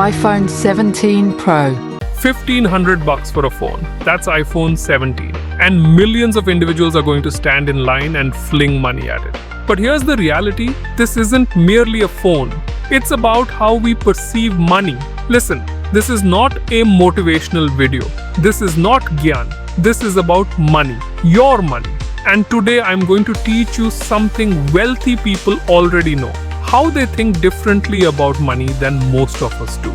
iPhone 17 Pro. $1,500 for a phone. That's iPhone 17. And millions of individuals are going to stand in line and fling money at it. But here's the reality, this isn't merely a phone. It's about how we perceive money. Listen, this is not a motivational video. This is not Gyan. This is about money. Your money. And today I'm going to teach you something wealthy people already know. How they think differently about money than most of us do.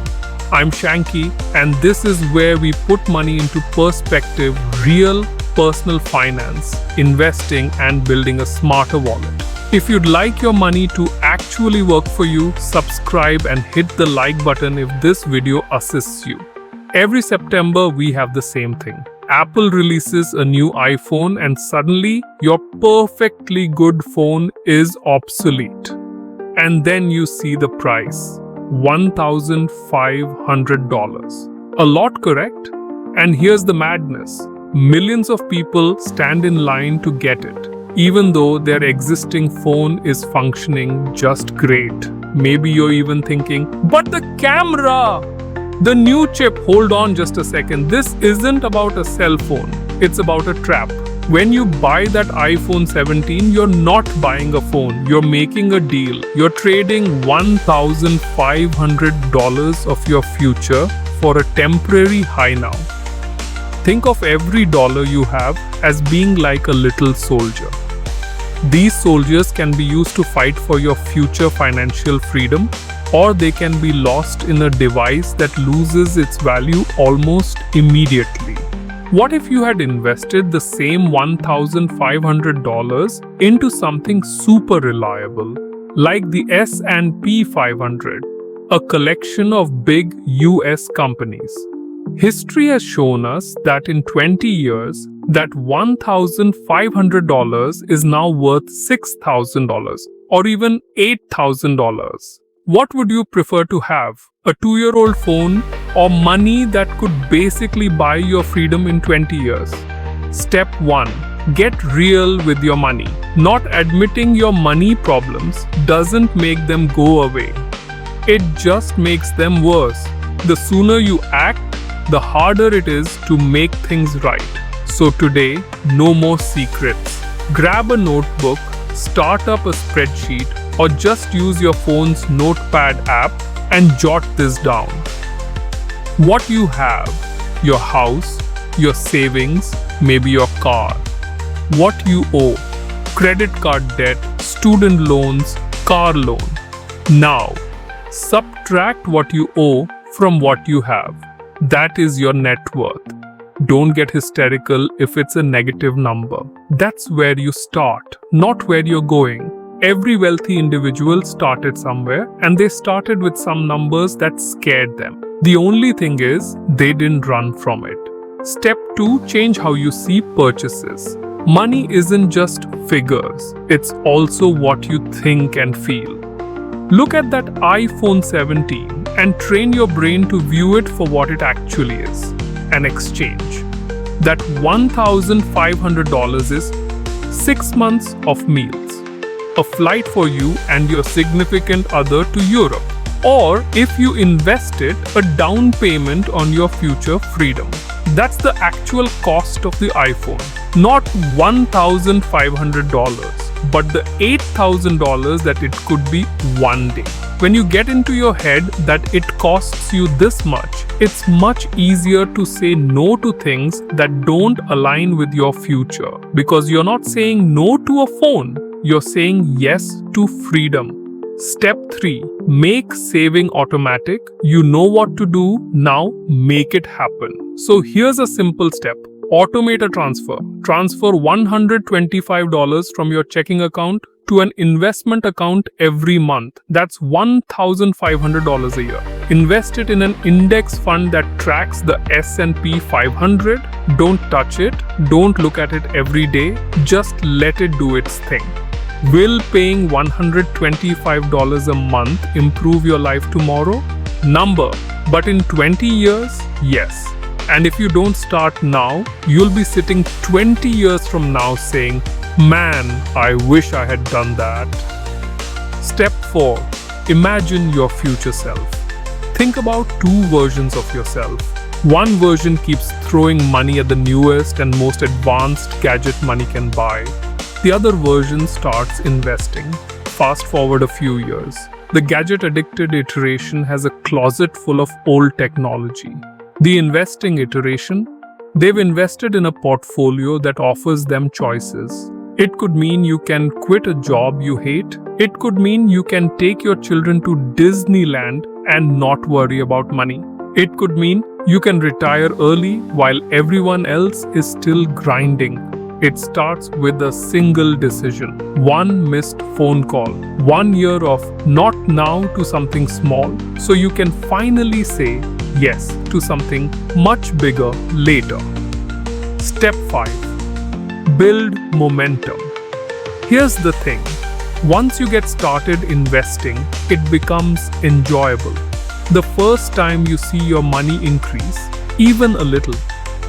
I'm Shanky, and this is where we put money into perspective, real personal finance, investing, and building a smarter wallet. If you'd like your money to actually work for you, subscribe and hit the like button if this video assists you. Every September, we have the same thing. Apple releases a new iPhone and suddenly your perfectly good phone is obsolete. And then you see the price, $1,500. A lot, correct? And here's the madness. Millions of people stand in line to get it, even though their existing phone is functioning just great. Maybe you're even thinking, but the camera! The new chip, hold on just a second. This isn't about a cell phone. It's about a trap. When you buy that iPhone 17, you're not buying a phone. You're making a deal. You're trading $1,500 of your future for a temporary high now. Think of every dollar you have as being like a little soldier. These soldiers can be used to fight for your future financial freedom, or they can be lost in a device that loses its value almost immediately. What if you had invested the same $1,500 into something super reliable, like the S&P 500, a collection of big US companies? History has shown us that in 20 years, that $1,500 is now worth $6,000 or even $8,000. What would you prefer to have? A 2-year-old phone or money that could basically buy your freedom in 20 years? Step 1. Get real with your money. Not admitting your money problems doesn't make them go away. It just makes them worse. The sooner you act, the harder it is to make things right. So today, no more secrets. Grab a notebook, start up a spreadsheet, or just use your phone's notepad app and jot this down. What you have, your house, your savings, maybe your car. What you owe, credit card debt, student loans, car loan. Now, subtract what you owe from what you have. That is your net worth. Don't get hysterical if it's a negative number. That's where you start, not where you're going. Every wealthy individual started somewhere, and they started with some numbers that scared them. The only thing is, they didn't run from it. Step 2, change how you see purchases. Money isn't just figures, it's also what you think and feel. Look at that iPhone 17 and train your brain to view it for what it actually is, an exchange. That $1,500 is 6 months of meals. A flight for you and your significant other to Europe. Or if you invest it, a down payment on your future freedom. That's the actual cost of the iPhone. Not $1,500, but the $8,000 that it could be one day. When you get into your head that it costs you this much, it's much easier to say no to things that don't align with your future. Because you're not saying no to a phone. You're saying yes to freedom. Step 3. Make saving automatic. You know what to do, now make it happen. So here's a simple step. Automate a transfer. Transfer $125 from your checking account to an investment account every month. That's $1,500 a year. Invest it in an index fund that tracks the S&P 500. Don't touch it. Don't look at it every day. Just let it do its thing. Will paying $125 a month improve your life tomorrow? Number. But in 20 years, yes. And if you don't start now, you'll be sitting 20 years from now saying, man, I wish I had done that. Step 4. Imagine your future self. Think about two versions of yourself. One version keeps throwing money at the newest and most advanced gadget money can buy. The other version starts investing. Fast forward a few years. The gadget-addicted iteration has a closet full of old technology. The investing iteration, they've invested in a portfolio that offers them choices. It could mean you can quit a job you hate. It could mean you can take your children to Disneyland and not worry about money. It could mean you can retire early while everyone else is still grinding. It starts with a single decision. One missed phone call. 1 year of not now to something small, so you can finally say yes to something much bigger later. Step 5. Build momentum. Here's the thing. Once you get started investing, it becomes enjoyable. The first time you see your money increase, even a little,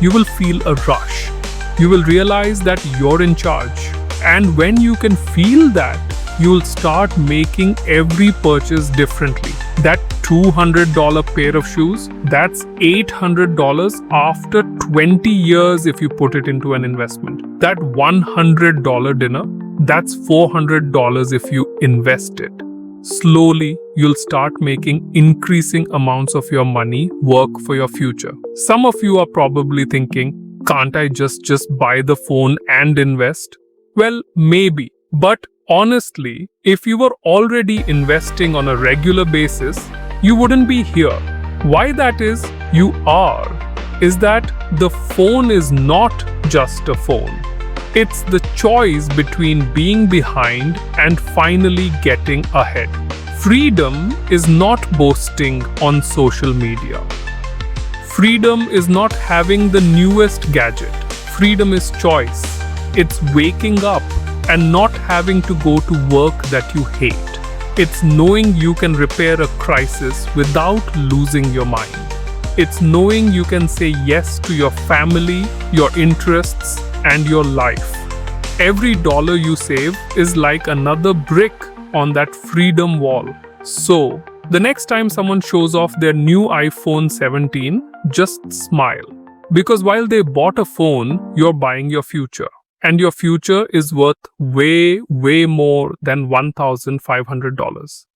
you will feel a rush. You will realize that you're in charge. And when you can feel that, you'll start making every purchase differently. That $200 pair of shoes, that's $800 after 20 years if you put it into an investment. That $100 dinner, that's $400 if you invest it. Slowly, you'll start making increasing amounts of your money work for your future. Some of you are probably thinking, can't I just buy the phone and invest? Well, maybe. But honestly, if you were already investing on a regular basis, you wouldn't be here. Why that is, you are, is that the phone is not just a phone. It's the choice between being behind and finally getting ahead. Freedom is not boasting on social media. Freedom is not having the newest gadget. Freedom is choice. It's waking up and not having to go to work that you hate. It's knowing you can repair a crisis without losing your mind. It's knowing you can say yes to your family, your interests, and your life. Every dollar you save is like another brick on that freedom wall. So, the next time someone shows off their new iPhone 17, just smile. Because while they bought a phone, you're buying your future. And your future is worth way more than $1,500.